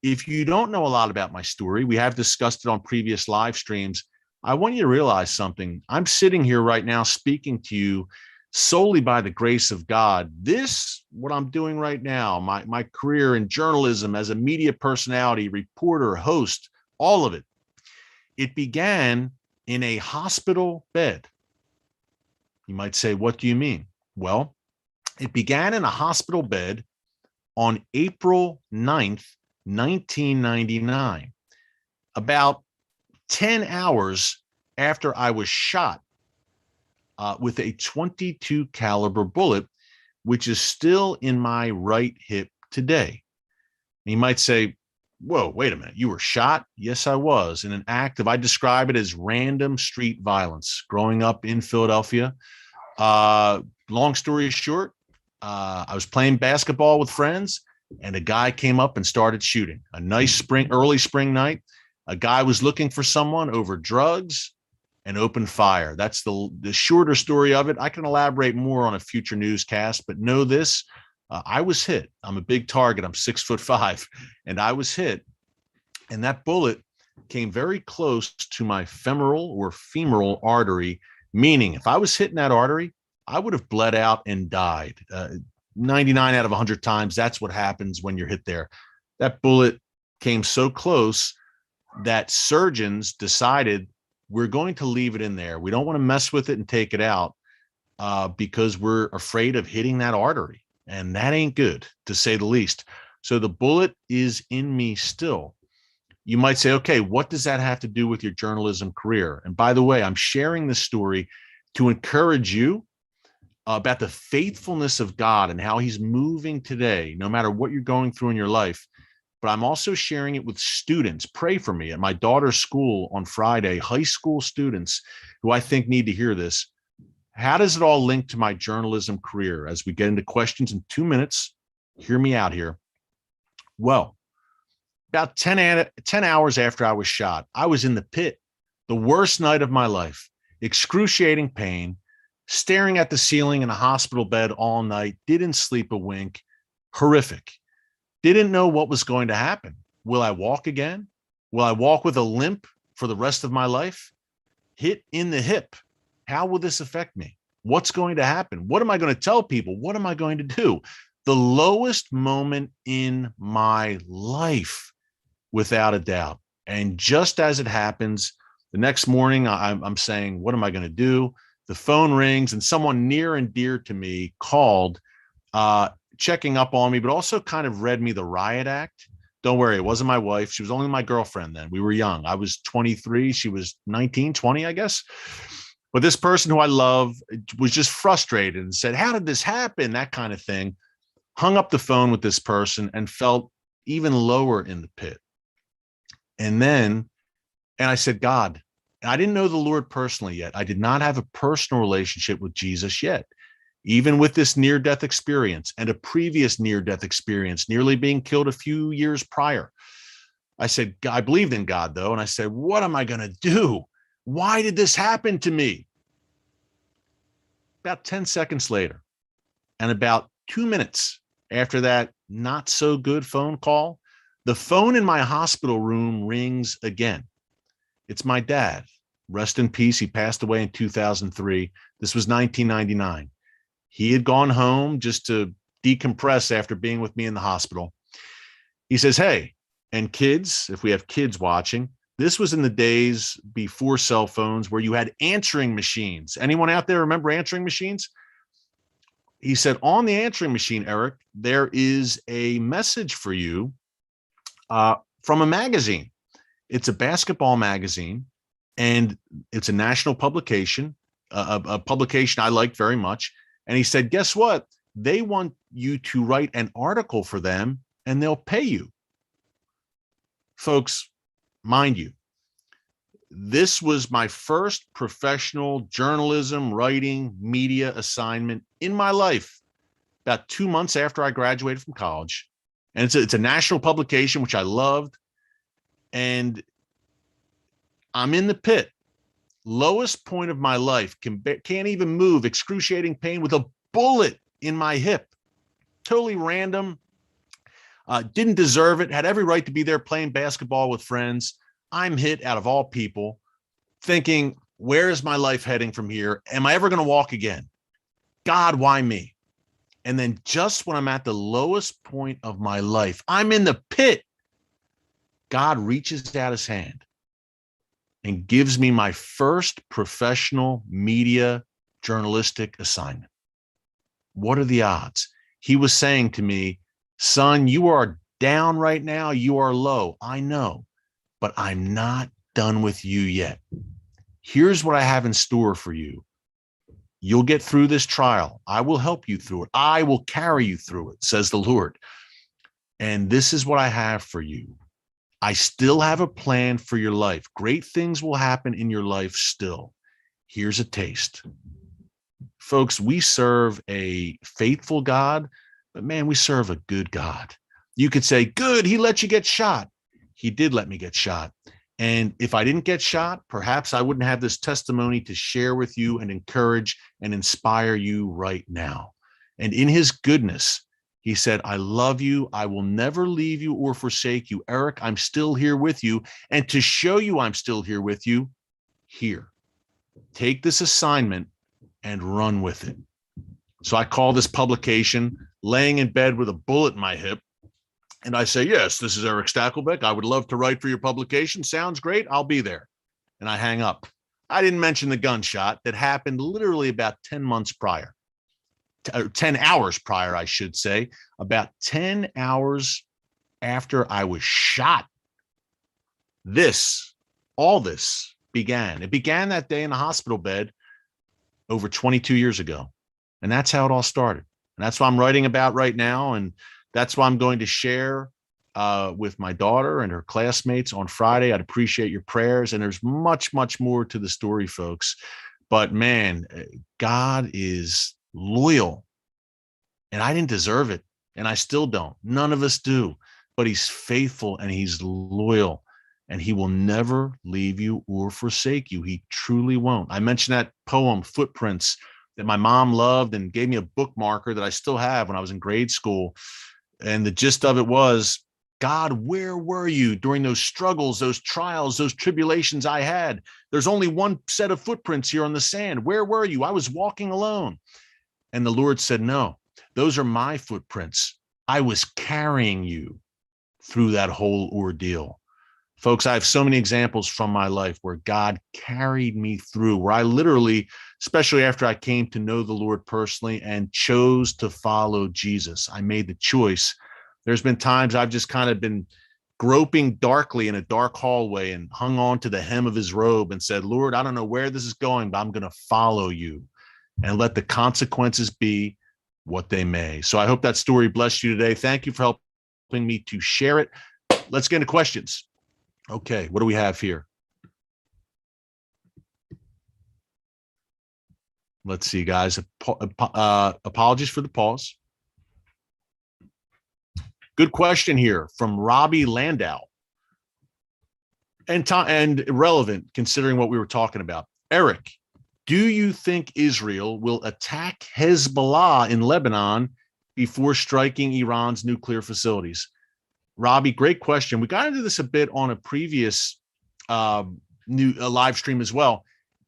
If you don't know a lot about my story, we have discussed it on previous live streams. I want you to realize something. I'm sitting here right now speaking to you solely by the grace of God. What I'm doing right now, my career in journalism as a media personality, reporter, host, all of it, it began in a hospital bed. You might say, what do you mean? Well, it began in a hospital bed on April 9th, 1999, about 10 hours after I was shot with a .22 caliber bullet, which is still in my right hip today. And you might say, whoa, wait a minute, you were shot? Yes, I was, in an act of, I describe it as random street violence growing up in Philadelphia. Long story short, I was playing basketball with friends, and a guy came up and started shooting. A nice early spring night. A guy was looking for someone over drugs and opened fire. That's the shorter story of it. I can elaborate more on a future newscast, but know this, I was hit. I'm a big target. I'm 6'5", and I was hit. And that bullet came very close to my femoral artery, meaning if I was hit in that artery, I would have bled out and died. 99 out of 100 times, that's what happens when you're hit there. That bullet came so close that surgeons decided we're going to leave it in there. We don't want to mess with it and take it out because we're afraid of hitting that artery. And that ain't good, to say the least. So the bullet is in me still. You might say, okay, what does that have to do with your journalism career? And by the way, I'm sharing this story to encourage you about the faithfulness of God and how he's moving today, no matter what you're going through in your life. But I'm also sharing it with students. Pray for me at my daughter's school on Friday, high school students who I think need to hear this. How does it all link to my journalism career? As we get into questions in 2 minutes, hear me out here. Well, about 10 hours after I was shot, I was in the pit, the worst night of my life, excruciating pain, staring at the ceiling in a hospital bed all night, didn't sleep a wink, horrific. Didn't know what was going to happen. Will I walk again? Will I walk with a limp for the rest of my life? Hit in the hip. How will this affect me? What's going to happen? What am I going to tell people? What am I going to do? The lowest moment in my life, without a doubt. And just as it happens, the next morning, I'm saying, what am I going to do? The phone rings and someone near and dear to me called, checking up on me, but also kind of read me the riot act. Don't worry, it wasn't my wife. She was only my girlfriend then. We were young. I was 23. She was 19, 20, I guess. But this person who I love was just frustrated and said, how did this happen? That kind of thing. Hung up the phone with this person and felt even lower in the pit. And I said, God, I didn't know the Lord personally yet. I did not have a personal relationship with Jesus yet. Even with this near-death experience and a previous near-death experience, nearly being killed a few years prior. I said, I believed in God, though. And I said, what am I going to do? Why did this happen to me? About 10 seconds later, and about 2 minutes after that not so good phone call, the phone in my hospital room rings again. It's my dad. Rest in peace. He passed away in 2003. This was 1999. He had gone home just to decompress after being with me in the hospital. He says, hey, and kids, if we have kids watching, this was in the days before cell phones where you had answering machines. Anyone out there remember answering machines? He said, on the answering machine, Eric, there is a message for you from a magazine. It's a basketball magazine, and it's a national publication, a publication I liked very much. And he said, guess what? They want you to write an article for them, and they'll pay you. Folks, mind you, this was my first professional journalism, writing, media assignment in my life, about 2 months after I graduated from college. And it's a national publication, which I loved. And I'm in the pit, lowest point of my life, can't even move, excruciating pain with a bullet in my hip. Totally random. Didn't deserve it. Had every right to be there playing basketball with friends. I'm hit out of all people, thinking, where is my life heading from here? Am I ever going to walk again? God, why me? And then just when I'm at the lowest point of my life, I'm in the pit. God reaches out his hand and gives me my first professional media journalistic assignment. What are the odds? He was saying to me, son, you are down right now. You are low. I know, but I'm not done with you yet. Here's what I have in store for you. You'll get through this trial. I will help you through it. I will carry you through it, says the Lord. And this is what I have for you. I still have a plan for your life. Great things will happen in your life still. Here's a taste. Folks, we serve a faithful God, but man, we serve a good God. You could say, good, he let you get shot. He did let me get shot. And if I didn't get shot, perhaps I wouldn't have this testimony to share with you and encourage and inspire you right now. And in his goodness, he said, I love you. I will never leave you or forsake you. Eric, I'm still here with you. And to show you I'm still here with you, here, take this assignment and run with it. So I call this publication laying in bed with a bullet in my hip. And I say, yes, this is Erick Stakelbeck. I would love to write for your publication. Sounds great. I'll be there. And I hang up. I didn't mention the gunshot that happened literally about 10 months prior, 10 hours prior, I should say, about 10 hours after I was shot. All this began. It began that day in the hospital bed over 22 years ago. And that's how it all started. And that's what I'm writing about right now. And that's what I'm going to share with my daughter and her classmates on Friday. I'd appreciate your prayers. And there's much, much more to the story, folks. But man, God is loyal. And I didn't deserve it. And I still don't. None of us do. But he's faithful and he's loyal. And he will never leave you or forsake you. He truly won't. I mentioned that poem, Footprints, that my mom loved and gave me a bookmarker that I still have when I was in grade school. And the gist of it was, God, where were you during those struggles, those trials, those tribulations I had? There's only one set of footprints here on the sand. Where were you? I was walking alone. And the Lord said, no, those are my footprints. I was carrying you through that whole ordeal. Folks, I have so many examples from my life where God carried me through, where I literally, especially after I came to know the Lord personally and chose to follow Jesus, I made the choice. There's been times I've just kind of been groping darkly in a dark hallway and hung on to the hem of his robe and said, Lord, I don't know where this is going, but I'm going to follow you and let the consequences be what they may. So I hope that story blessed you today. Thank you for helping me to share it. Let's get into questions. Okay, what do we have here? Let's see, guys. Apologies for the pause. Good question here from Robbie Landau. And relevant considering what we were talking about. Eric, do you think Israel will attack Hezbollah in Lebanon before striking Iran's nuclear facilities? Robbie, great question. We got into this a bit on a previous live stream as well.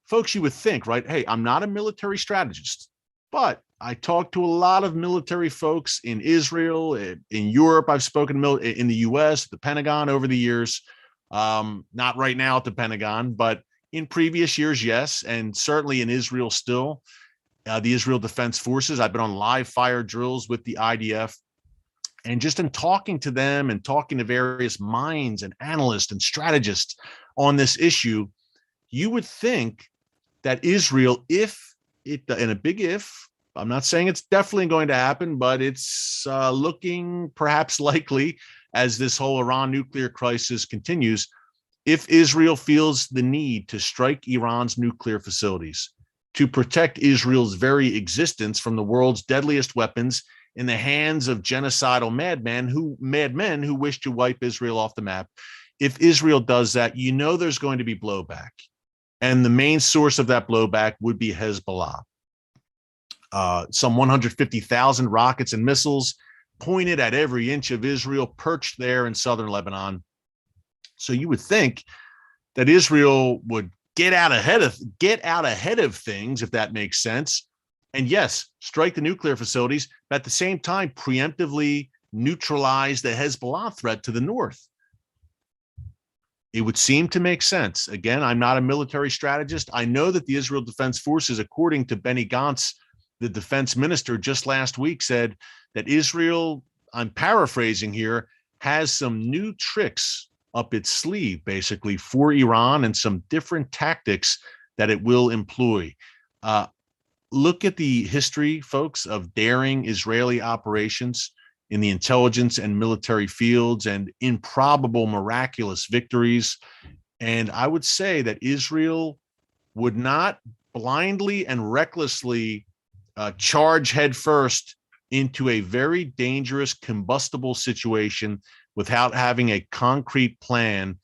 Folks, you would think, right? Hey, I'm not a military strategist, but I talk to a lot of military folks in Israel, in Europe. I've spoken in the US, the Pentagon over the years. Not right now at the Pentagon, but in previous years, yes. And certainly in Israel still, the Israel Defense Forces. I've been on live fire drills with the IDF. And just in talking to them and talking to various minds and analysts and strategists on this issue, you would think that Israel, if it, and a big if, I'm not saying it's definitely going to happen, but it's looking perhaps likely as this whole Iran nuclear crisis continues, if Israel feels the need to strike Iran's nuclear facilities to protect Israel's very existence from the world's deadliest weapons in the hands of genocidal madmen who wish to wipe Israel off the map. If Israel does that, you know there's going to be blowback. And the main source of that blowback would be Hezbollah. Some 150,000 rockets and missiles pointed at every inch of Israel, perched there in southern Lebanon. So you would think that Israel would get out ahead of things, if that makes sense. And yes, strike the nuclear facilities, but at the same time, preemptively neutralize the Hezbollah threat to the north. It would seem to make sense. Again, I'm not a military strategist. I know that the Israel Defense Forces, according to Benny Gantz, the defense minister, just last week said that Israel, I'm paraphrasing here, has some new tricks up its sleeve, basically, for Iran and some different tactics that it will employ. Look at the history, folks, of daring Israeli operations in the intelligence and military fields and improbable, miraculous victories. And I would say that Israel would not blindly and recklessly charge headfirst into a very dangerous, combustible situation without having a concrete plan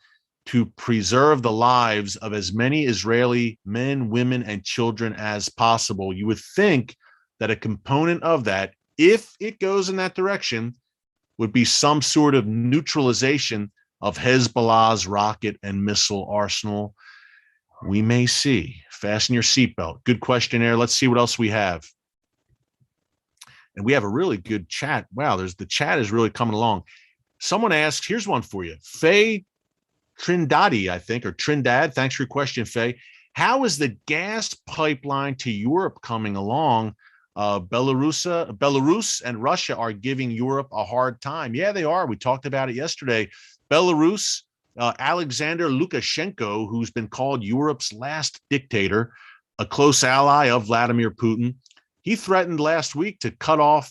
to preserve the lives of as many Israeli men, women, and children as possible. You would think that a component of that, if it goes in that direction, would be some sort of neutralization of Hezbollah's rocket and missile arsenal. We may see. Fasten your seatbelt. Good question there. Let's see what else we have. And we have a really good chat. Wow, the chat is really coming along. Someone asked, here's one for you. Faye Trindadi, I think, or Trindad. Thanks for your question, Faye. How is the gas pipeline to Europe coming along? Belarus and Russia are giving Europe a hard time. Yeah, they are. We talked about it yesterday. Belarus, Alexander Lukashenko, who's been called Europe's last dictator, a close ally of Vladimir Putin, he threatened last week to cut off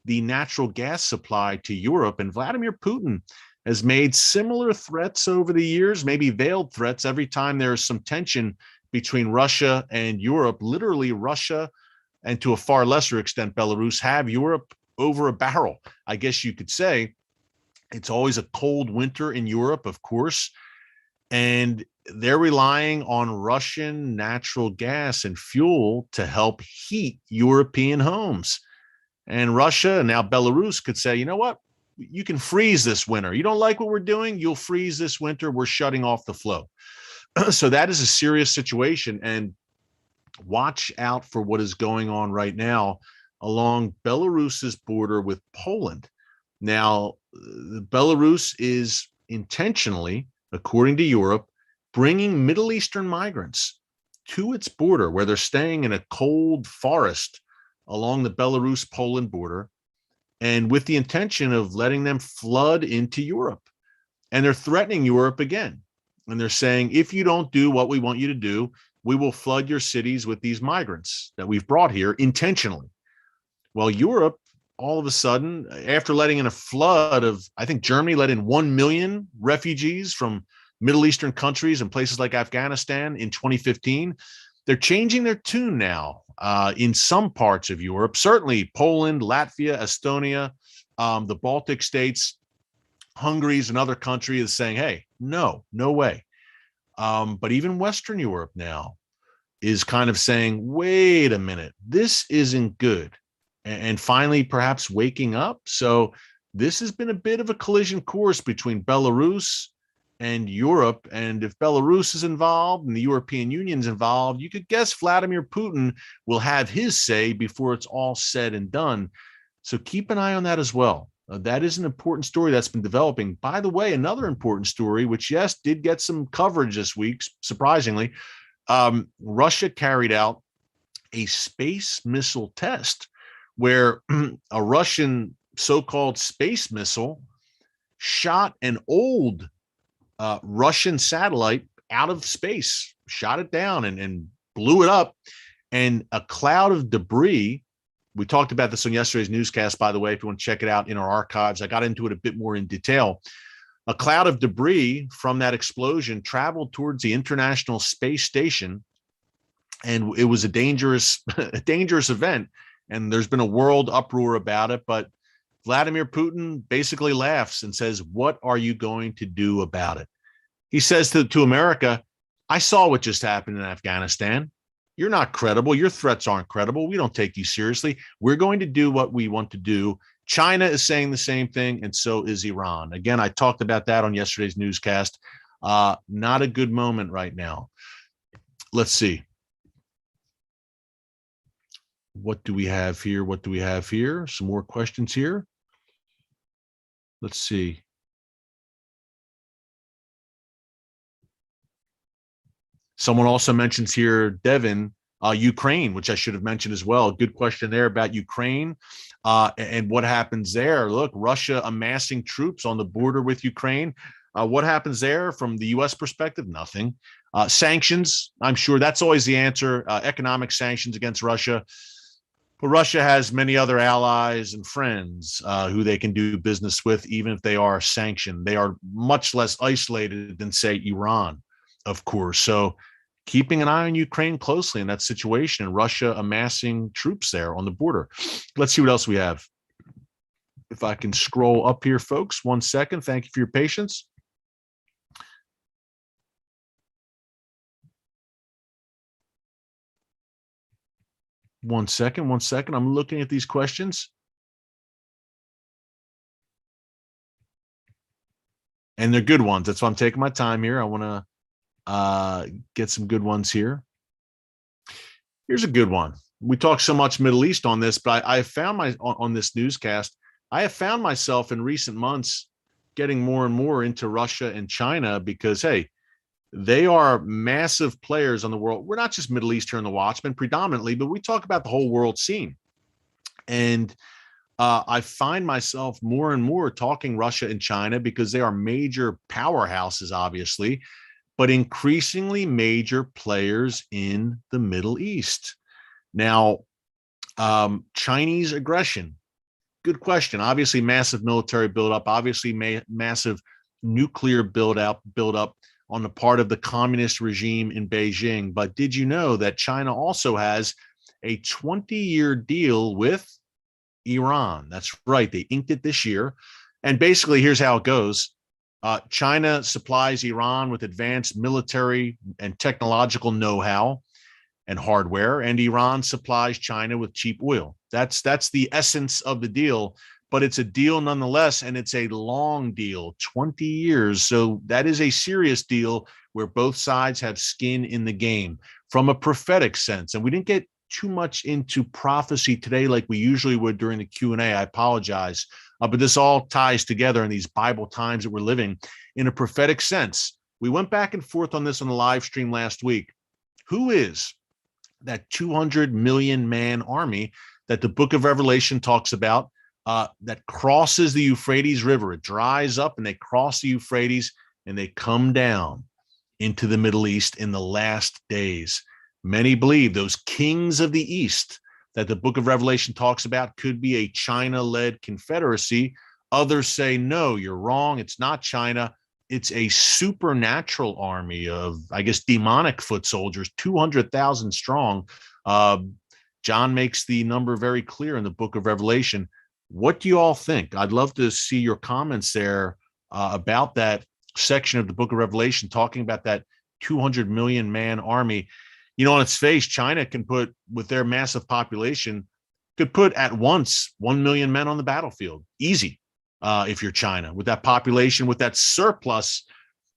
the natural gas supply to Europe. And Vladimir Putin has made similar threats over the years, maybe veiled threats, every time there's some tension between Russia and Europe. Literally, Russia, and to a far lesser extent, Belarus, have Europe over a barrel, I guess you could say. It's always a cold winter in Europe, of course, and they're relying on Russian natural gas and fuel to help heat European homes. And Russia and now Belarus could say, you know what? You can freeze this winter. You don't like what we're doing? You'll freeze this winter. We're shutting off the flow. So that is a serious situation. And watch out for what is going on right now along Belarus's border with Poland. Now, Belarus is intentionally, according to Europe, bringing Middle Eastern migrants to its border where they're staying in a cold forest along the Belarus-Poland border, and with the intention of letting them flood into Europe. And they're threatening Europe again. And they're saying, if you don't do what we want you to do, we will flood your cities with these migrants that we've brought here intentionally. Well, Europe, all of a sudden, after letting in a flood of, I think Germany let in 1 million refugees from Middle Eastern countries and places like Afghanistan in 2015, they're changing their tune now in some parts of Europe, certainly Poland, Latvia, Estonia, the Baltic states, Hungary is another country is saying, hey, no way. But even Western Europe now is kind of saying, wait a minute, this isn't good. And finally, perhaps waking up. So this has been a bit of a collision course between Belarus and Europe. And if Belarus is involved and the European Union's involved, you could guess Vladimir Putin will have his say before it's all said and done. So keep an eye on that as well. That is an important story that's been developing. By the way, another important story, which, yes, did get some coverage this week, surprisingly, Russia carried out a space missile test where a Russian so-called space missile shot an old Russian satellite out of space, shot it down and blew it up. And a cloud of debris, we talked about this on yesterday's newscast, by the way, if you want to check it out in our archives. I got into it a bit more in detail. A cloud of debris from that explosion traveled towards the International Space Station, and it was a dangerous event. And there's been a world uproar about it, but Vladimir Putin basically laughs and says, what are you going to do about it? He says to America, I saw what just happened in Afghanistan. You're not credible. Your threats aren't credible. We don't take you seriously. We're going to do what we want to do. China is saying the same thing, and so is Iran. Again, I talked about that on yesterday's newscast. Not a good moment right now. Let's see. What do we have here? What do we have here? Some more questions here. Let's see. Someone also mentions here, Devin, Ukraine, which I should have mentioned as well. Good question there about Ukraine and what happens there. Look, Russia amassing troops on the border with Ukraine. What happens there from the U.S. perspective? Nothing. Sanctions, I'm sure that's always the answer. Economic sanctions against Russia. But Russia has many other allies and friends who they can do business with, even if they are sanctioned. They are much less isolated than, say, Iran, of course. So keeping an eye on Ukraine closely in that situation, and Russia amassing troops there on the border. Let's see what else we have. If I can scroll up here, folks, 1 second. Thank you for your patience. One second. I'm looking at these questions. And they're good ones. That's why I'm taking my time here. I want to get some good ones here. Here's a good one. we talk so much Middle East on this, but I have found on this newscast, I have found myself in recent months getting more and more into Russia and China because, hey, they are massive players on the world. We're not just Middle East here in the Watchmen predominantly, but we talk about the whole world scene. And I find myself more and more talking Russia and China because they are major powerhouses, obviously, but increasingly major players in the Middle East. Now, Chinese aggression, good question. Obviously, massive military buildup, obviously massive nuclear buildup on the part of the communist regime in Beijing. But did you know that China also has a 20-year deal with Iran? That's right. They inked it this year. And basically, here's how it goes. China supplies Iran with advanced military and technological know-how and hardware, and Iran supplies China with cheap oil. That's the essence of the deal, but it's a deal nonetheless, and it's a long deal, 20 years. So that is a serious deal where both sides have skin in the game from a prophetic sense. And we didn't get too much into prophecy today like we usually would during the Q&A. I apologize. But this all ties together in these Bible times that we're living in a prophetic sense. We went back and forth on this on the live stream last week. Who is that 200 million man army that the book of Revelation talks about that crosses the Euphrates River? It dries up and they cross the Euphrates and they come down into the Middle East in the last days. Many believe those kings of the East that the book of Revelation talks about could be a China-led confederacy. Others say, no, you're wrong. It's not China. It's a supernatural army of, I guess, demonic foot soldiers, 200,000 strong. John makes the number very clear in the book of Revelation. What do you all think? I'd love to see your comments there about that section of the book of Revelation, talking about that 200 million man army. You know, on its face, China can put, with their massive population, could put at once 1 million men on the battlefield. Easy, if you're China, with that population, with that surplus,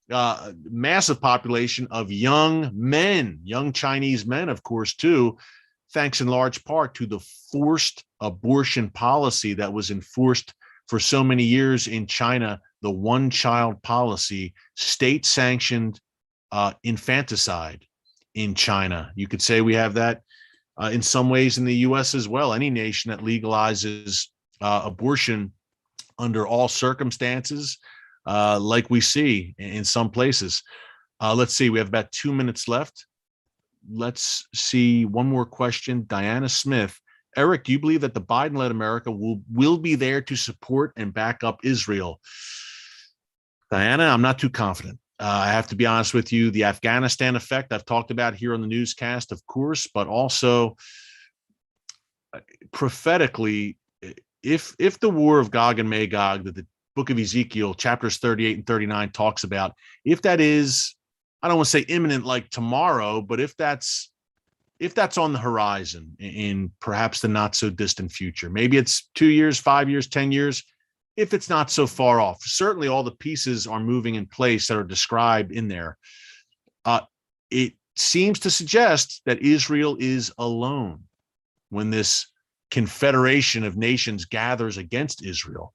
massive population of young men, young Chinese men, of course, too, thanks in large part to the forced abortion policy that was enforced for so many years in China, the one-child policy, state-sanctioned infanticide in China. You could say we have that in some ways in the U.S. as well. Any nation that legalizes abortion under all circumstances, like we see in some places. Let's see, we have about 2 minutes left. Let's see one more question. Diana Smith. Eric, do you believe that the Biden-led America will be there to support and back up Israel? Diana, I'm not too confident. I have to be honest with you. The Afghanistan effect I've talked about here on the newscast, of course, but also prophetically, if the war of Gog and Magog that the book of Ezekiel, chapters 38 and 39 talks about, if that is, I don't want to say imminent like tomorrow, but if that's on the horizon in perhaps the not so distant future, maybe it's 2 years, 5 years, 10 years, if it's not so far off, certainly all the pieces are moving in place that are described in there. It seems to suggest that Israel is alone when this confederation of nations gathers against Israel.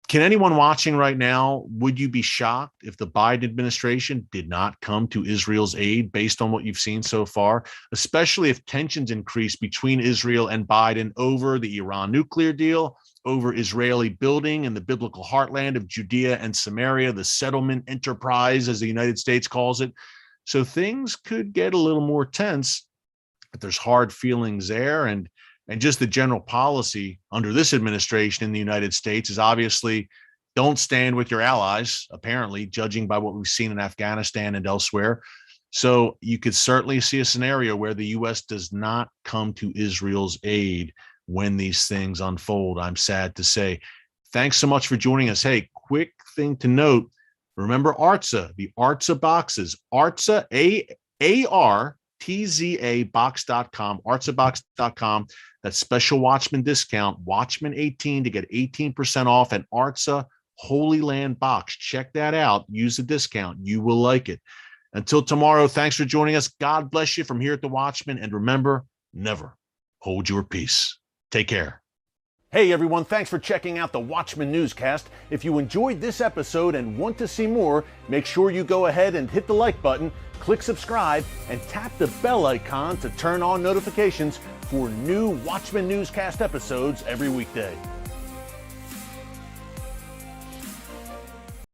Can anyone watching right now, would you be shocked if the Biden administration did not come to Israel's aid based on what you've seen so far, especially if tensions increase between Israel and Biden over the Iran nuclear deal, over Israeli building in the biblical heartland of Judea and Samaria, the settlement enterprise, as the United States calls it? So things could get a little more tense, but there's hard feelings there. And just the general policy under this administration in the United States is obviously don't stand with your allies, apparently, judging by what we've seen in Afghanistan and elsewhere. So you could certainly see a scenario where the U.S. does not come to Israel's aid when these things unfold, I'm sad to say. Thanks so much for joining us. Hey, quick thing to note. Remember ARTZA, the ARTZA boxes, ARTZA, ARTZA box.com, ARTZAbox.com. That special Watchman discount, Watchman 18 to get 18% off an ARTZA Holy Land box. Check that out. Use the discount. You will like it. Until tomorrow, thanks for joining us. God bless you from here at the Watchman. And remember, never hold your peace. Take care. Hey everyone, thanks for checking out the Watchman Newscast. If you enjoyed this episode and want to see more, make sure you go ahead and hit the like button, click subscribe, and tap the bell icon to turn on notifications for new Watchman Newscast episodes every weekday.